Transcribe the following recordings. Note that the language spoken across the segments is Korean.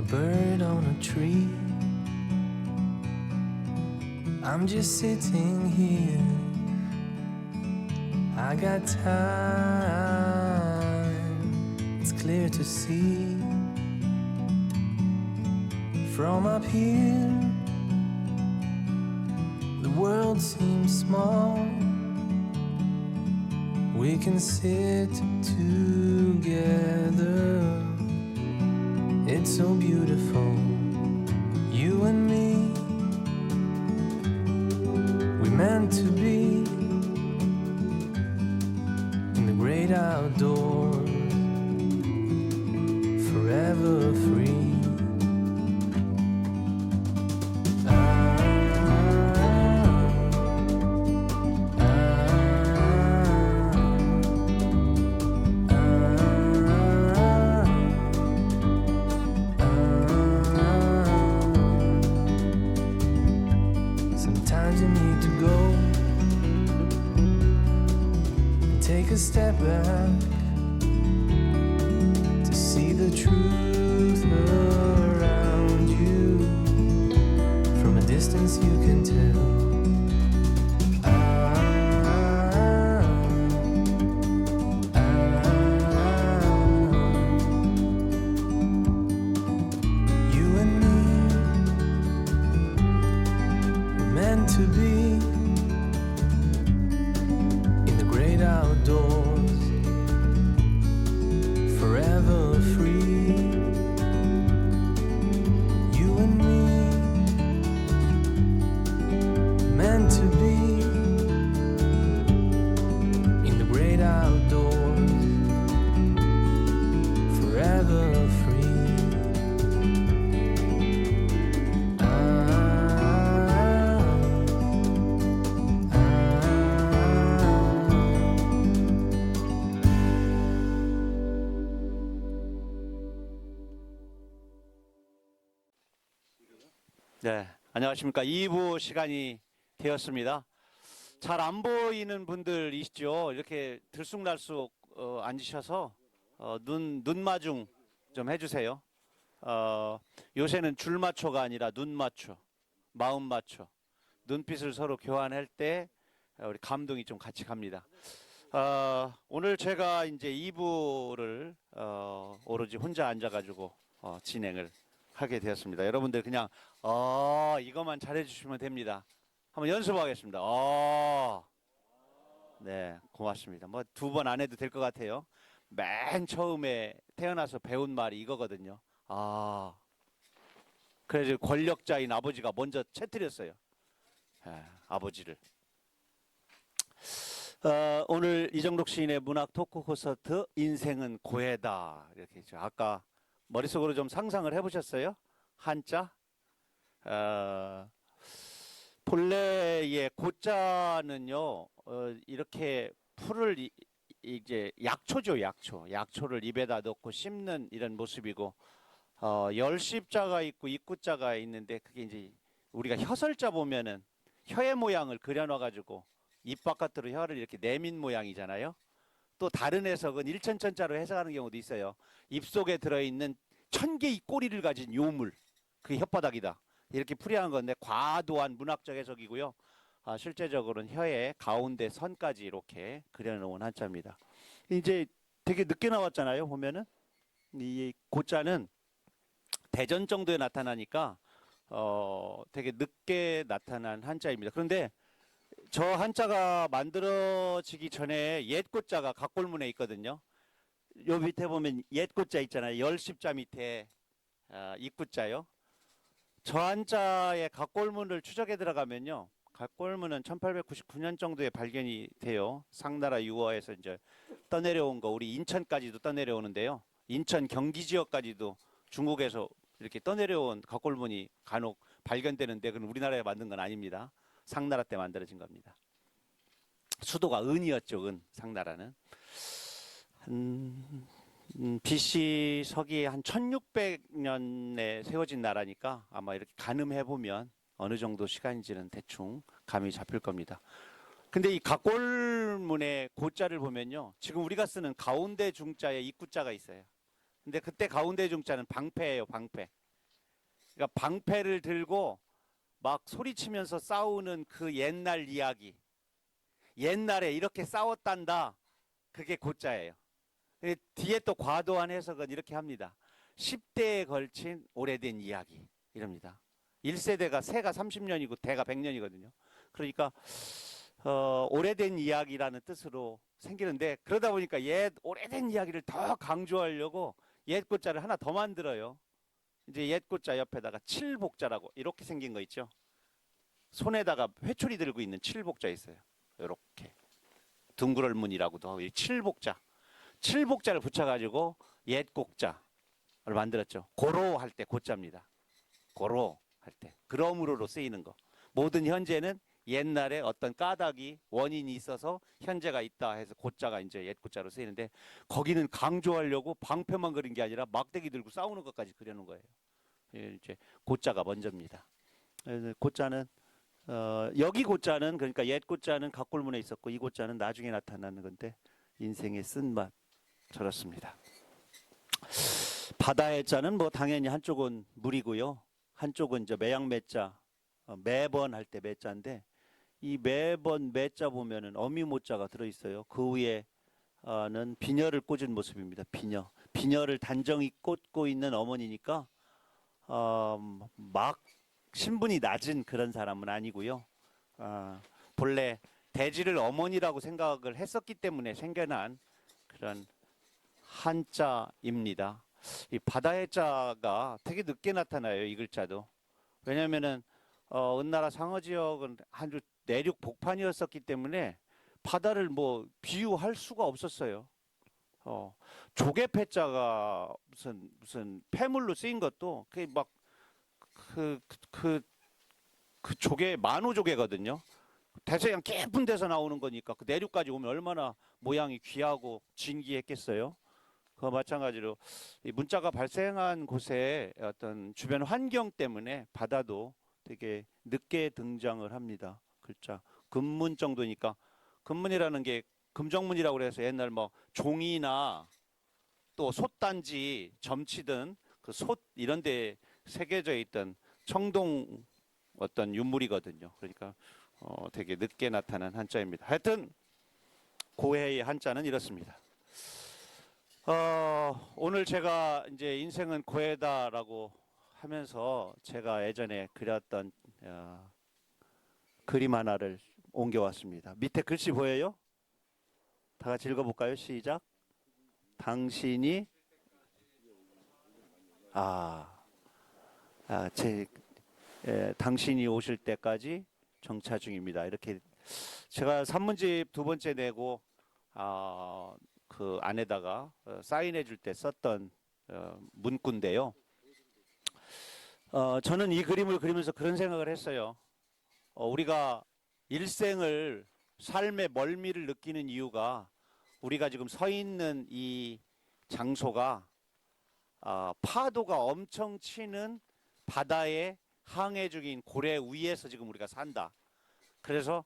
a bird on a tree. I'm just sitting here. I got time. It's clear to see. From up here, the world seems small. We can sit together. It's so beautiful, you and me. We meant to be in the great outdoors, forever free. Sometimes you need to go and take a step back to see the truth around you. From a distance you can tell. You and me were meant to be in the great outdoors, forever free. You and me meant to be in the great outdoors, forever free. 네, 안녕하십니까. 2부 시간이 되었습니다. 잘 안 보이는 분들이시죠. 이렇게 들쑥날쑥 앉으셔서 눈마중 좀 해주세요. 요새는 줄 맞춰가 아니라 눈 맞춰, 마음 맞춰, 눈빛을 서로 교환할 때 우리 감동이 좀 같이 갑니다. 오늘 제가 이제 2부를 오로지 혼자 앉아가지고 진행을 하게 되었습니다. 여러분들 그냥 이것만 잘해 주시면 됩니다. 한번 연습하겠습니다. 네, 고맙습니다. 뭐 2번 안 해도 될 것 같아요. 맨 처음에 태어나서 배운 말이 이거거든요. 그래서 권력자인 아버지가 먼저 채뜨렸어요. 아버지를. 오늘 이정록 시인의 문학 토크 콘서트 인생은 고해다. 이렇게 있죠. 아까 머릿속으로 좀 상상을 해보셨어요? 한자? 본래의 고자는요, 이렇게 풀을 이제 약초죠, 약초. 약초를 입에다 넣고 씹는 이런 모습이고, 열십자가 있고 입구자가 있는데, 그게 이제 우리가 혀설자 보면은 혀의 모양을 그려놔가지고 입 바깥으로 혀를 이렇게 내민 모양이잖아요. 또 다른 해석은 일천천자로 해석하는 경우도 있어요. 입속에 들어있는 1000개의 꼬리를 가진 요물, 그게 혓바닥이다. 이렇게 풀이한 건데 과도한 문학적 해석이고요. 실제적으로는 혀의 가운데 선까지 이렇게 그려놓은 한자입니다. 이제 되게 늦게 나왔잖아요. 보면은 이 고자는 대전 정도에 나타나니까 되게 늦게 나타난 한자입니다. 그런데 저 한자가 만들어지기 전에 옛 고자가 각골문에 있거든요. 요 밑에 보면 옛 고자 있잖아요. 열십자 밑에 입구자요. 저 한자의 각골문을 추적해 들어가면요. 각골문은 1899년 정도에 발견이 돼요. 상나라 유어에서 이제 떠내려온 거, 우리 인천까지도 떠내려오는데요. 인천 경기 지역까지도 중국에서 이렇게 떠내려온 각골문이 간혹 발견되는데 그건 우리나라에 만든 건 아닙니다. 상나라 때 만들어진 겁니다. 수도가 은이었죠. 은, 상나라는. BC 서기 한 1600년에 세워진 나라니까 아마 이렇게 가늠해보면 어느 정도 시간인지는 대충 감이 잡힐 겁니다. 근데 이 각골문의 고자를 보면요, 지금 우리가 쓰는 가운데 중자에 입구자가 있어요. 근데 그때 가운데 중자는 방패예요. 방패. 그러니까 방패를 들고 막 소리치면서 싸우는 그 옛날 이야기. 옛날에 이렇게 싸웠단다. 그게 고자예요. 뒤에 또 과도한 해석은 이렇게 합니다. 10대에 걸친 오래된 이야기. 이럽니다. 1세대가 세가 30년이고 대가 100년이거든요. 그러니까 오래된 이야기라는 뜻으로 생기는데 그러다 보니까 옛 오래된 이야기를 더 강조하려고 옛 고자를 하나 더 만들어요. 이제 옛 고자 옆에다가 칠복자라고 이렇게 생긴 거 있죠. 손에다가 회초리 들고 있는 칠복자 있어요. 이렇게 둥그럴문이라고도 하고 칠복자. 칠복자를 붙여가지고 옛 곡자를 만들었죠. 고로 할 때 고자입니다. 고로 할 때 그러므로로 쓰이는 거. 모든 현재는 옛날에 어떤 까닭이 원인이 있어서 현재가 있다 해서 고자가 이제 옛 고자로 쓰이는데 거기는 강조하려고 방패만 그린 게 아니라 막대기 들고 싸우는 것까지 그려놓은 거예요. 이제 고자가 먼저입니다. 고자는 여기 고자는 그러니까 옛 고자는 각골문에 있었고 이 고자는 나중에 나타나는 건데 인생의 쓴맛 저렇습니다. 바다의 자는 뭐 당연히 한쪽은 물이고요. 한쪽은 이제 매양매자 매번 할 때 매자인데 이 매번 매자 보면은 어미모자가 들어 있어요. 그 위에는 비녀를 꽂은 모습입니다. 비녀를 단정히 꽂고 있는 어머니니까 막 신분이 낮은 그런 사람은 아니고요. 본래 대지를 어머니라고 생각을 했었기 때문에 생겨난 그런 한자입니다. 이 바다의 자가 되게 늦게 나타나요. 이 글자도. 왜냐하면은 은나라 상어 지역은 아주 내륙 복판이었었기 때문에 바다를 뭐 비유할 수가 없었어요. 조개패자가 무슨 폐물로 쓰인 것도 그게 막 그 조개 만호조개거든요. 대서양 깊은 데서 나오는 거니까 그 내륙까지 오면 얼마나 모양이 귀하고 진귀했겠어요. 그와 마찬가지로 이 문자가 발생한 곳의 어떤 주변 환경 때문에 바다도 되게 늦게 등장을 합니다. 글자 금문 정도니까 금문이라는 게 금정문이라고 그래서 옛날 뭐 종이나 또 솥단지 점치든 그 솥 이런 데 새겨져 있던 청동 어떤 유물이거든요. 그러니까 되게 늦게 나타난 한자입니다. 하여튼 고해의 한자는 이렇습니다. 오늘 제가 이제 인생은 고해다라고 하면서 제가 예전에 그렸던 그림 하나를 옮겨왔습니다. 밑에 글씨 보여요? 다 같이 읽어볼까요? 시작. 당신이 당신이 오실 때까지 정차 중입니다. 이렇게 제가 산문집 두 번째 내고 그 안에다가 사인해 줄 때 썼던 문구인데요. 저는 이 그림을 그리면서 그런 생각을 했어요. 우리가 일생을 삶의 멀미를 느끼는 이유가 우리가 지금 서 있는 이 장소가 파도가 엄청 치는 바다의 항해 중인 고래 위에서 지금 우리가 산다. 그래서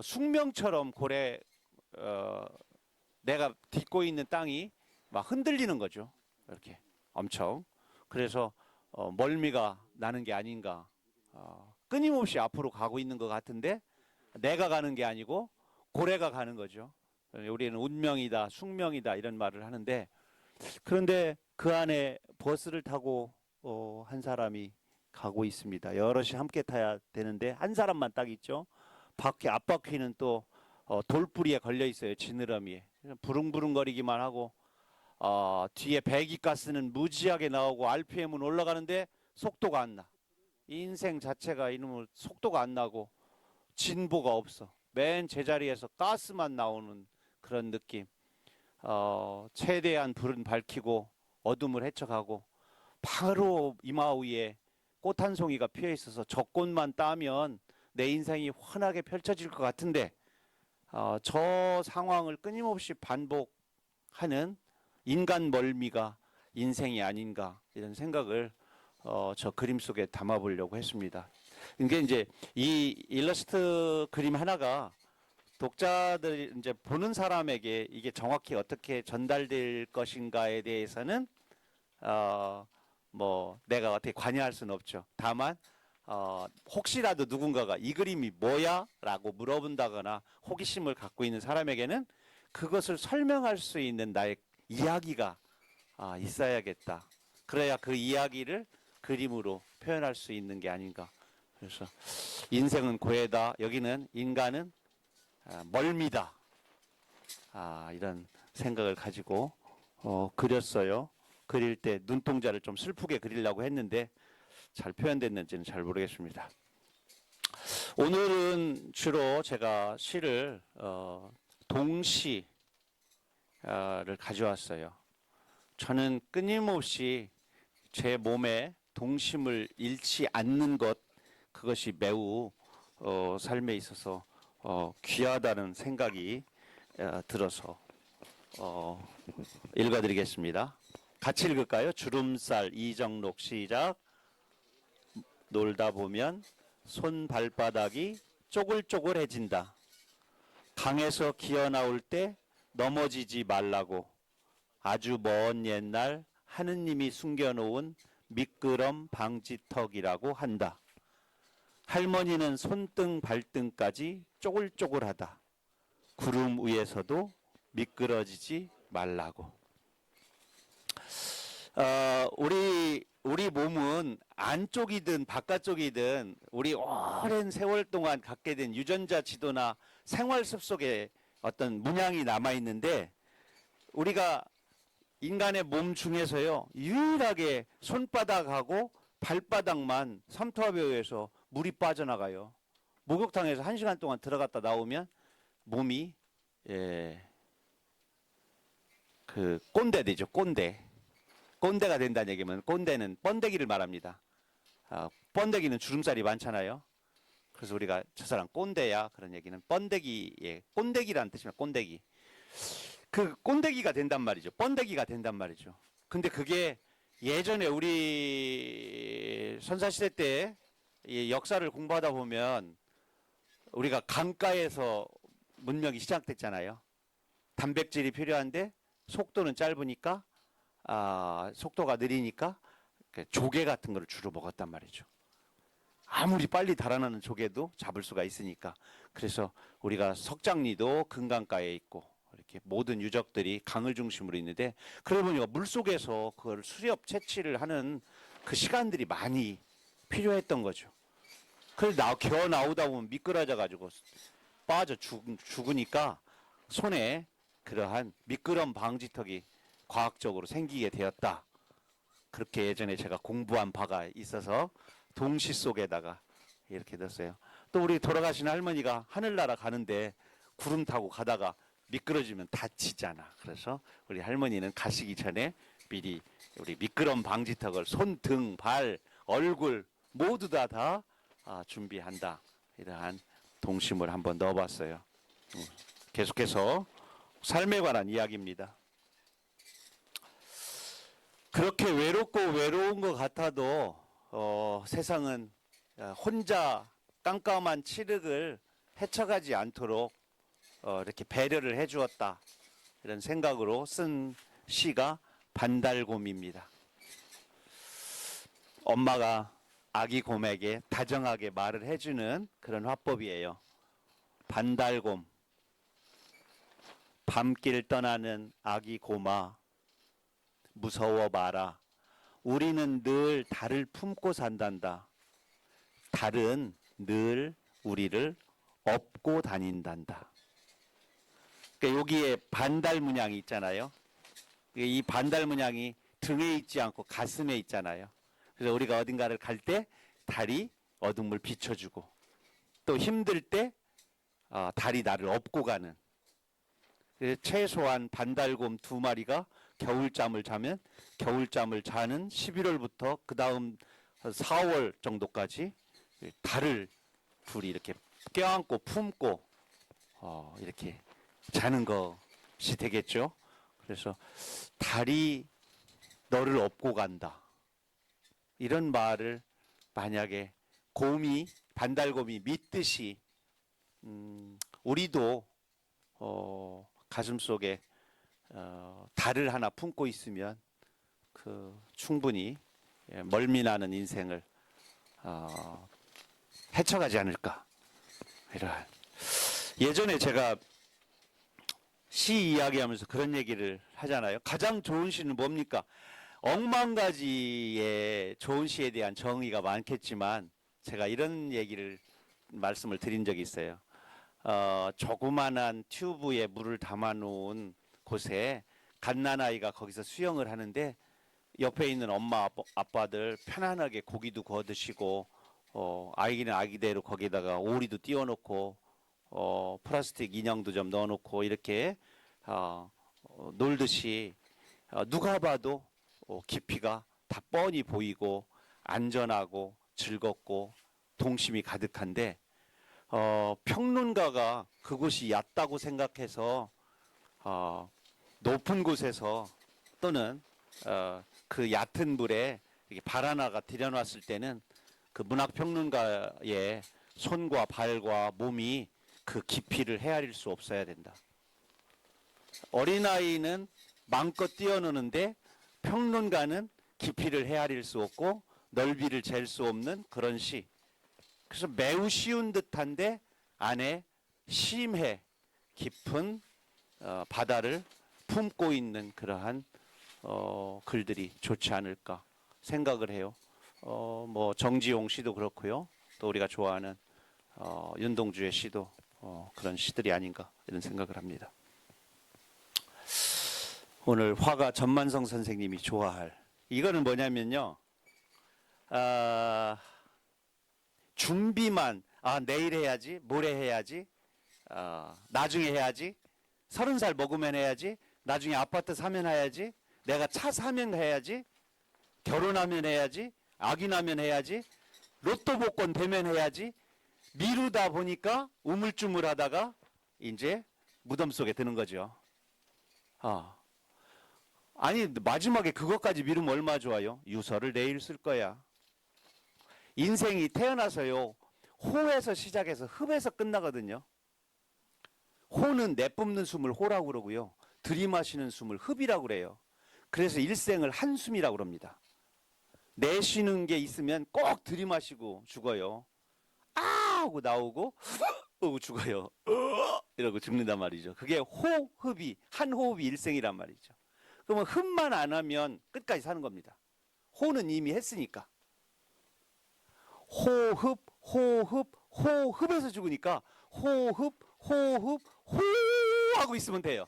숙명처럼 고래 내가 딛고 있는 땅이 막 흔들리는 거죠. 이렇게 엄청. 그래서 멀미가 나는 게 아닌가. 끊임없이 앞으로 가고 있는 것 같은데 내가 가는 게 아니고 고래가 가는 거죠. 우리는 운명이다, 숙명이다 이런 말을 하는데 그런데 그 안에 버스를 타고 한 사람이 가고 있습니다. 여럿이 함께 타야 되는데 한 사람만 딱 있죠. 밖에 앞바퀴는 또 돌뿌리에 걸려 있어요. 지느러미에. 부릉부릉거리기만 하고 뒤에 배기가스는 무지하게 나오고 RPM은 올라가는데 속도가 안 나. 인생 자체가 이놈의 속도가 안 나고 진보가 없어. 맨 제자리에서 가스만 나오는 그런 느낌. 최대한 불은 밝히고 어둠을 헤쳐가고 바로 이마 위에 꽃 한 송이가 피어 있어서 저 꽃만 따면 내 인생이 환하게 펼쳐질 것 같은데 저 상황을 끊임없이 반복하는 인간 멀미가 인생이 아닌가 이런 생각을 저 그림 속에 담아보려고 했습니다. 이게 이제 이 일러스트 그림 하나가 독자들 이제 보는 사람에게 이게 정확히 어떻게 전달될 것인가에 대해서는 뭐 내가 어떻게 관여할 수는 없죠. 다만 혹시라도 누군가가 이 그림이 뭐야? 라고 물어본다거나 호기심을 갖고 있는 사람에게는 그것을 설명할 수 있는 나의 이야기가 있어야겠다. 그래야 그 이야기를 그림으로 표현할 수 있는 게 아닌가. 그래서 인생은 고해다. 여기는 인간은 멀미다. 이런 생각을 가지고 그렸어요. 그릴 때 눈동자를 좀 슬프게 그리려고 했는데 잘 표현됐는지는 잘 모르겠습니다. 오늘은 주로 제가 시를 동시를 가져왔어요. 저는 끊임없이 제 몸에 동심을 잃지 않는 것, 그것이 매우 삶에 있어서 귀하다는 생각이 들어서 읽어드리겠습니다. 같이 읽을까요? 주름살 이정록 시작. 놀다 보면 손 발바닥이 쪼글쪼글해진다. 강에서 기어 나올 때 넘어지지 말라고 아주 먼 옛날 하느님이 숨겨놓은 미끄럼 방지턱이라고 한다. 할머니는 손등 발등까지 쪼글쪼글하다. 구름 위에서도 미끄러지지 말라고. 우리 몸은 안쪽이든 바깥쪽이든 우리 오랜 세월 동안 갖게 된 유전자 지도나 생활 습 속에 어떤 문양이 남아 있는데, 우리가 인간의 몸 중에서요 유일하게 손바닥하고 발바닥만 삼투압에 의해서 물이 빠져나가요. 목욕탕에서 1시간 동안 들어갔다 나오면 몸이 그 꼰대 되죠. 꼰대가 된다는 얘기면, 꼰대는 번데기를 말합니다. 번데기는 주름살이 많잖아요. 그래서 우리가 저 사람 꼰대야, 그런 얘기는 번데기의 꼰대기라는 뜻입니다. 꼰대기. 그 꼰대기가 된단 말이죠. 번데기가 된단 말이죠. 근데 그게 예전에 우리 선사시대 때 역사를 공부하다 보면 우리가 강가에서 문명이 시작됐잖아요. 단백질이 필요한데 속도는 짧으니까 속도가 느리니까 조개 같은 거를 주로 먹었단 말이죠. 아무리 빨리 달아나는 조개도 잡을 수가 있으니까. 그래서 우리가 석장리도 금강가에 있고 이렇게 모든 유적들이 강을 중심으로 있는데, 그러다 보니까 물속에서 그걸 수렵 채취를 하는 그 시간들이 많이 필요했던 거죠. 그래서 기어 나오다 보면 미끄러져 가지고 빠져 죽으니까 손에 그러한 미끄럼 방지턱이 과학적으로 생기게 되었다. 그렇게 예전에 제가 공부한 바가 있어서 동시 속에다가 이렇게 넣었어요. 또 우리 돌아가신 할머니가 하늘나라 가는데 구름 타고 가다가 미끄러지면 다치잖아. 그래서 우리 할머니는 가시기 전에 미리 우리 미끄럼 방지턱을 손, 등, 발, 얼굴 모두 다 준비한다. 이러한 동심을 한번 넣어봤어요. 계속해서 삶에 관한 이야기입니다. 그렇게 외롭고 외로운 것 같아도 세상은 혼자 깜깜한 칠흑을 헤쳐가지 않도록 이렇게 배려를 해주었다. 이런 생각으로 쓴 시가 반달곰입니다. 엄마가 아기 곰에게 다정하게 말을 해주는 그런 화법이에요. 반달곰, 밤길 떠나는 아기 곰아, 무서워 마라. 우리는 늘 달을 품고 산단다. 달은 늘 우리를 업고 다닌단다. 그러니까 여기에 반달 문양이 있잖아요. 이 반달 문양이 등에 있지 않고 가슴에 있잖아요. 그래서 우리가 어딘가를 갈 때 달이 어둠을 비춰주고, 또 힘들 때 달이 나를 업고 가는. 최소한 반달곰 2마리가 겨울잠을 자면 겨울잠을 자는 11월부터 그 다음 4월 정도까지 달을 둘이 이렇게 껴안고 품고 이렇게 자는 것이 되겠죠. 그래서 달이 너를 업고 간다. 이런 말을 만약에 반달곰이 믿듯이 우리도 가슴속에 달을 하나 품고 있으면 충분히 멀미나는 인생을 헤쳐가지 않을까. 이러한. 예전에 제가 시 이야기하면서 그런 얘기를 하잖아요. 가장 좋은 시는 뭡니까? 억만 가지의 좋은 시에 대한 정의가 많겠지만 제가 이런 말씀을 드린 적이 있어요. 조그만한 튜브에 물을 담아놓은 곳에 갓난아이가 거기서 수영을 하는데 옆에 있는 엄마 아빠들 편안하게 고기도 구워 드시고 아기는 아기대로 거기다가 오리도 띄워놓고 플라스틱 인형도 좀 넣어놓고 이렇게 놀듯이 누가 봐도 깊이가 다 뻔히 보이고 안전하고 즐겁고 동심이 가득한데 평론가가 그곳이 얕다고 생각해서 높은 곳에서 또는 그 얕은 물에 이렇게 발 하나가 들여놨을 때는 그 문학평론가의 손과 발과 몸이 그 깊이를 헤아릴 수 없어야 된다. 어린아이는 마음껏 뛰어노는데 평론가는 깊이를 헤아릴 수 없고 넓이를 잴 수 없는 그런 시. 그래서 매우 쉬운 듯한데 안에 심해 깊은 바다를 품고 있는 그러한 글들이 좋지 않을까 생각을 해요. 뭐 정지용 시도 그렇고요. 또 우리가 좋아하는 윤동주의 시도 그런 시들이 아닌가 이런 생각을 합니다. 오늘 화가 전만성 선생님이 좋아할 이거는 뭐냐면요. 준비만 내일 해야지, 모레 해야지, 나중에 해야지, 30살 먹으면 해야지, 나중에 아파트 사면 해야지, 내가 차 사면 해야지, 결혼하면 해야지, 아기 나면 해야지, 로또 복권 되면 해야지, 미루다 보니까 우물쭈물하다가 이제 무덤 속에 드는 거죠. 아니 마지막에 그것까지 미루면 얼마나 좋아요. 유서를 내일 쓸 거야. 인생이 태어나서요 호에서 시작해서 흡에서 끝나거든요. 호는 내뿜는 숨을 호라고 그러고요, 들이마시는 숨을 흡이라고 그래요. 그래서 일생을 한숨이라고 그럽니다. 내쉬는 게 있으면 꼭 들이마시고 죽어요. 하고 나오고 하고 죽어요. 이러고 죽는단 말이죠. 그게 호흡이 한 호흡이 일생이란 말이죠. 그러면 흡만 안 하면 끝까지 사는 겁니다. 호는 이미 했으니까. 호흡, 호흡, 호흡에서 죽으니까 호흡, 호흡, 호 하고 있으면 돼요.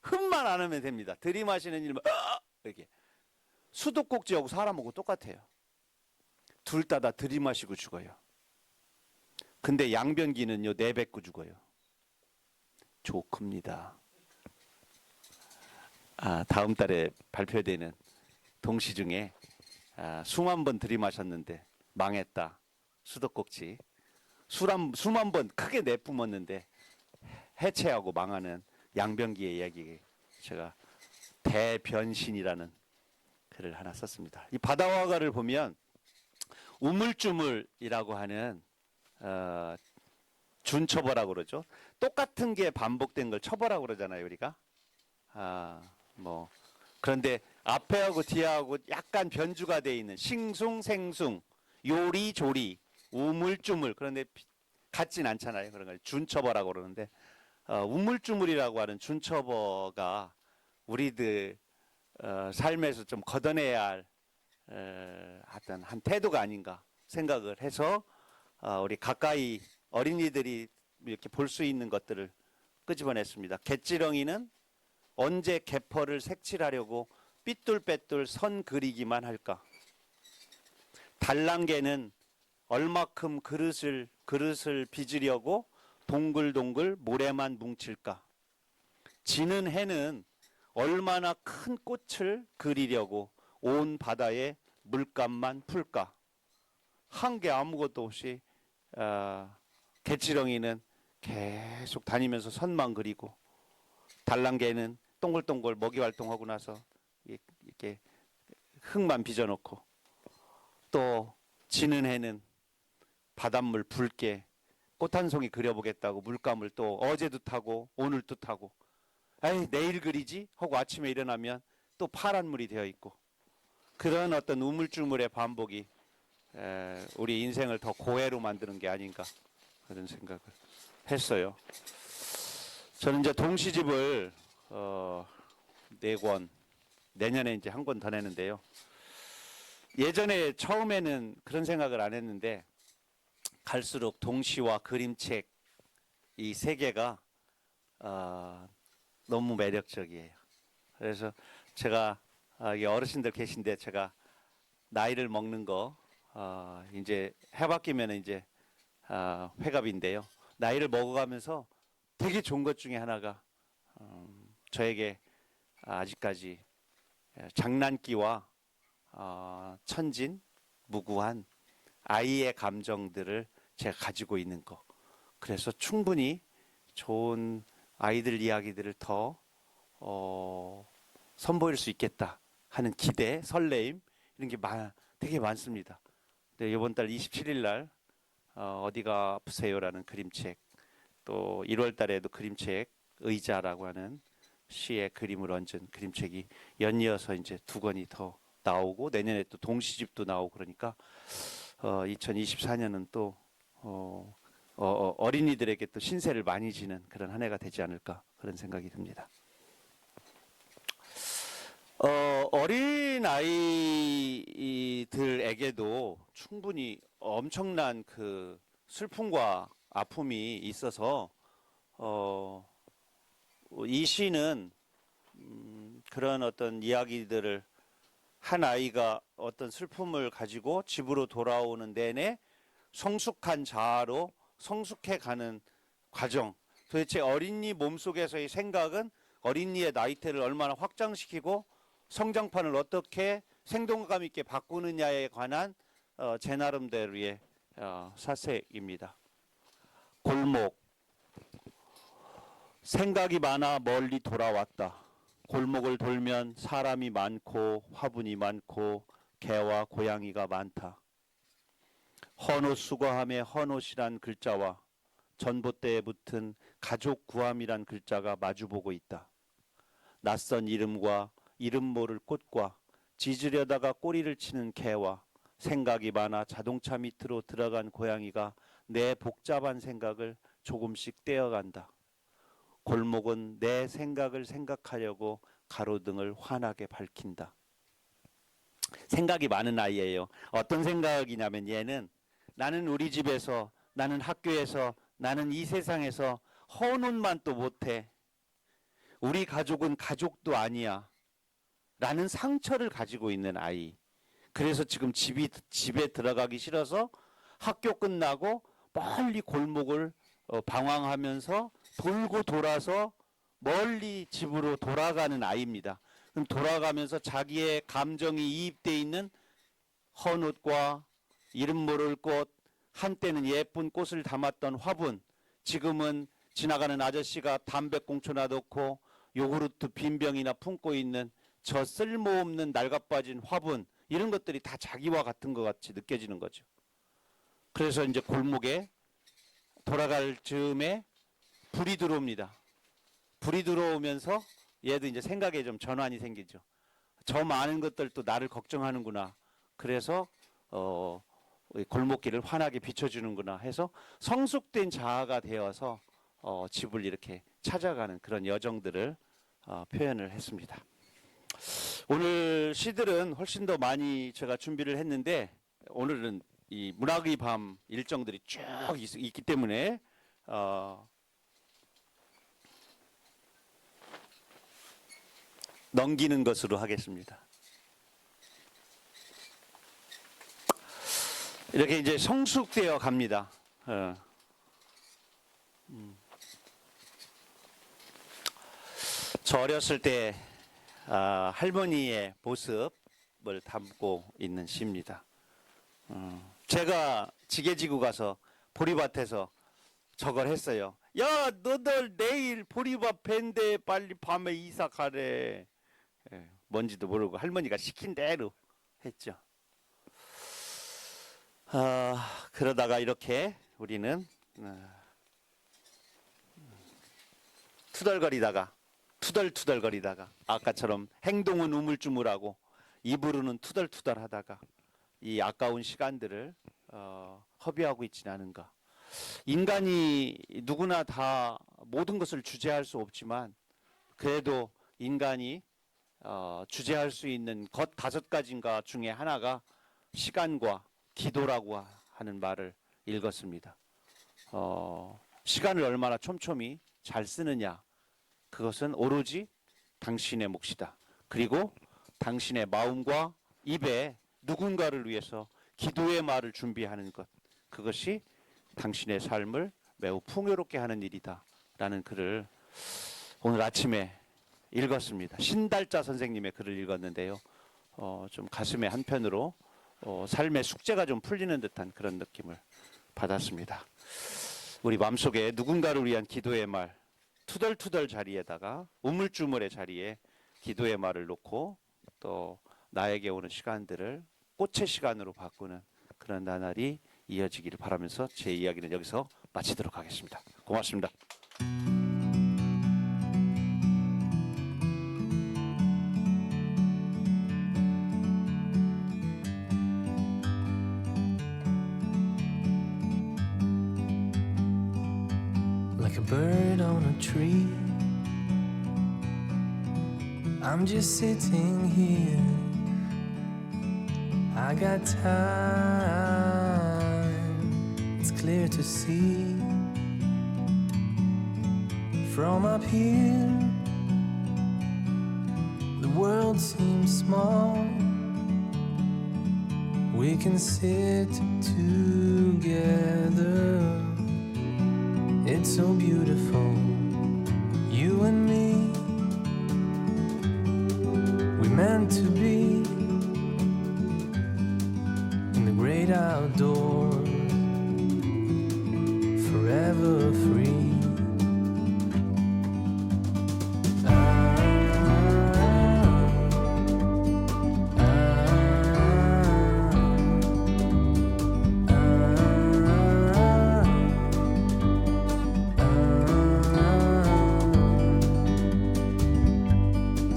흡만 안 하면 됩니다. 들이마시는 일만 이렇게. 수도꼭지하고 사람하고 똑같아요. 둘 다 들이마시고 죽어요. 근데 양변기는요 내뱉고 죽어요. 좋습니다. 다음 달에 발표되는 동시 중에 수만 번 들이마셨는데 망했다. 수도꼭지. 수만 번 크게 내뿜었는데 해체하고 망하는 양변기의 이야기. 제가 대변신이라는 글을 하나 썼습니다. 이 바다화가를 보면 우물쭈물이라고 하는 준처벌하고 그러죠. 똑같은 게 반복된 걸 처벌하고 그러잖아요, 우리가. 그런데 앞에하고 뒤하고 약간 변주가 돼 있는 싱숭생숭, 요리조리, 우물쭈물, 그런데 같진 않잖아요. 그런 걸 준처벌하고 그러는데 우물쭈물이라고 하는 준처벌가 우리들 삶에서 좀 걷어내야 할 어떤 한 태도가 아닌가 생각을 해서 우리 가까이 어린이들이 이렇게 볼 수 있는 것들을 끄집어냈습니다. 갯지렁이는 언제 개퍼를 색칠하려고 삐뚤빼뚤 선 그리기만 할까? 달랑개는 얼마큼 그릇을 빚으려고 동글동글 모래만 뭉칠까? 지는 해는 얼마나 큰 꽃을 그리려고 온 바다에 물감만 풀까? 한 게 아무것도 없이 갯지렁이는 계속 다니면서 선만 그리고, 달랑개는 동글동글 먹이 활동하고 나서 이렇게 흙만 빚어놓고, 또 지는 해는 바닷물 붉게 꽃 한 송이 그려보겠다고 물감을 또 어제도 타고 오늘도 타고, 내일 그리지 하고 아침에 일어나면 또 파란 물이 되어 있고, 그런 어떤 우물쭈물의 반복이 우리 인생을 더 고해로 만드는 게 아닌가 그런 생각을 했어요. 저는 이제 동시집을 4권, 내년에 이제 한 권 더 내는데요. 예전에 처음에는 그런 생각을 안 했는데 갈수록 동시와 그림책 이 세 개가 너무 매력적이에요. 그래서 제가 여기 어르신들 계신데 제가 나이를 먹는 거 이제 해바뀌면 이제 회갑인데요. 나이를 먹어가면서 되게 좋은 것 중에 하나가 저에게 아직까지 장난기와 천진, 무구한 아이의 감정들을 제가 가지고 있는 거. 그래서 충분히 좋은 아이들 이야기들을 더 선보일 수 있겠다 하는 기대, 설레임 이런 게 되게 많습니다. 네, 이번 달 27일 날 어디가 아프세요라는 그림책, 또 1월 달에도 그림책 의자라고 하는 시의 그림을 얹은 그림책이 연이어서 이제 2권이 더 나오고 내년에 또 동시집도 나오고 그러니까 2024년은 또 어린이들에게 또 신세를 많이 지는 그런 한 해가 되지 않을까 그런 생각이 듭니다. 어린 아이들에게도 충분히 엄청난 그 슬픔과 아픔이 있어서 이 시는 그런 어떤 이야기들을 한 아이가 어떤 슬픔을 가지고 집으로 돌아오는 내내 성숙한 자아로 성숙해가는 과정. 도대체 어린이 몸속에서의 생각은 어린이의 나이테를 얼마나 확장시키고 성장판을 어떻게 생동감 있게 바꾸느냐에 관한 제 나름대로의 사색입니다. 골목. 생각이 많아 멀리 돌아왔다. 골목을 돌면 사람이 많고 화분이 많고 개와 고양이가 많다. 헌옷 수거함에 헌옷이란 글자와 전봇대에 붙은 가족 구함이란 글자가 마주보고 있다. 낯선 이름과 이름 모를 꽃과 짖으려다가 꼬리를 치는 개와 생각이 많아 자동차 밑으로 들어간 고양이가 내 복잡한 생각을 조금씩 떼어간다. 골목은 내 생각을 생각하려고 가로등을 환하게 밝힌다. 생각이 많은 아이예요. 어떤 생각이냐면 얘는 나는 우리 집에서, 나는 학교에서, 나는 이 세상에서 헌옷만 또 못해. 우리 가족은 가족도 아니야. 라는 상처를 가지고 있는 아이. 그래서 지금 집에 들어가기 싫어서 학교 끝나고 멀리 골목을 방황하면서 돌고 돌아서 멀리 집으로 돌아가는 아이입니다. 그럼 돌아가면서 자기의 감정이 이입되어 있는 헌옷과 이름 모를 꽃, 한때는 예쁜 꽃을 담았던 화분, 지금은 지나가는 아저씨가 담배꽁초 놔놓고 요구르트 빈병이나 품고 있는 저 쓸모없는 낡아빠진 화분, 이런 것들이 다 자기와 같은 것 같이 느껴지는 거죠. 그래서 이제 골목에 돌아갈 즈음에 불이 들어옵니다. 불이 들어오면서 얘도 이제 생각에 좀 전환이 생기죠. 저 많은 것들도 나를 걱정하는구나. 그래서 골목길을 환하게 비춰주는구나 해서 성숙된 자아가 되어서 집을 이렇게 찾아가는 그런 여정들을 표현을 했습니다. 오늘 시들은 훨씬 더 많이 제가 준비를 했는데 오늘은 이 문학의 밤 일정들이 쭉 있기 때문에 넘기는 것으로 하겠습니다. 이렇게 이제 성숙되어 갑니다. 저 어렸을 때 할머니의 모습을 담고 있는 시입니다. 제가 지게 지고 가서 보리밭에서 저걸 했어요. 야, 너들 내일 보리밭 밴데 빨리 밤에 이사 가래. 뭔지도 모르고 할머니가 시킨 대로 했죠. 그러다가 이렇게 우리는 투덜거리다가 아까처럼 행동은 우물쭈물하고 입으로는 투덜투덜하다가 이 아까운 시간들을 허비하고 있지는 않은가. 인간이 누구나 다 모든 것을 주재할 수 없지만 그래도 인간이 주재할 수 있는 것 5가지인가 중에 하나가 시간과 기도라고 하는 말을 읽었습니다. 시간을 얼마나 촘촘히 잘 쓰느냐, 그것은 오로지 당신의 몫이다. 그리고 당신의 마음과 입에 누군가를 위해서 기도의 말을 준비하는 것, 그것이 당신의 삶을 매우 풍요롭게 하는 일이다 라는 글을 오늘 아침에 읽었습니다. 신달자 선생님의 글을 읽었는데요, 좀 가슴에 한편으로 삶의 숙제가 좀 풀리는 듯한 그런 느낌을 받았습니다. 우리 마음속에 누군가를 위한 기도의 말, 투덜투덜 자리에다가 우물쭈물의 자리에 기도의 말을 놓고 또 나에게 오는 시간들을 꽃의 시간으로 바꾸는 그런 나날이 이어지기를 바라면서 제 이야기는 여기서 마치도록 하겠습니다. 고맙습니다. Like a bird on a tree, I'm just sitting here. I got time, it's clear to see. From up here, the world seems small. We can sit together. It's so beautiful, you and me. We meant to be in the great outdoors, forever free.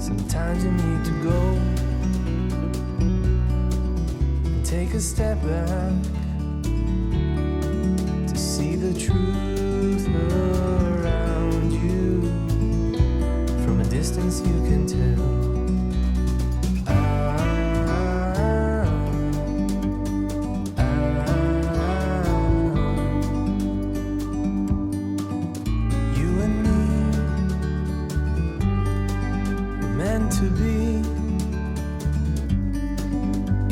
Sometimes you need to go and take a step back to see the truth around you. From a distance you can tell. You and me meant to be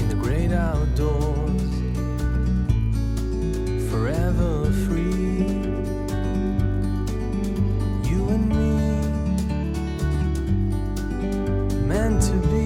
in the great outdoors, forever free. You and me meant to be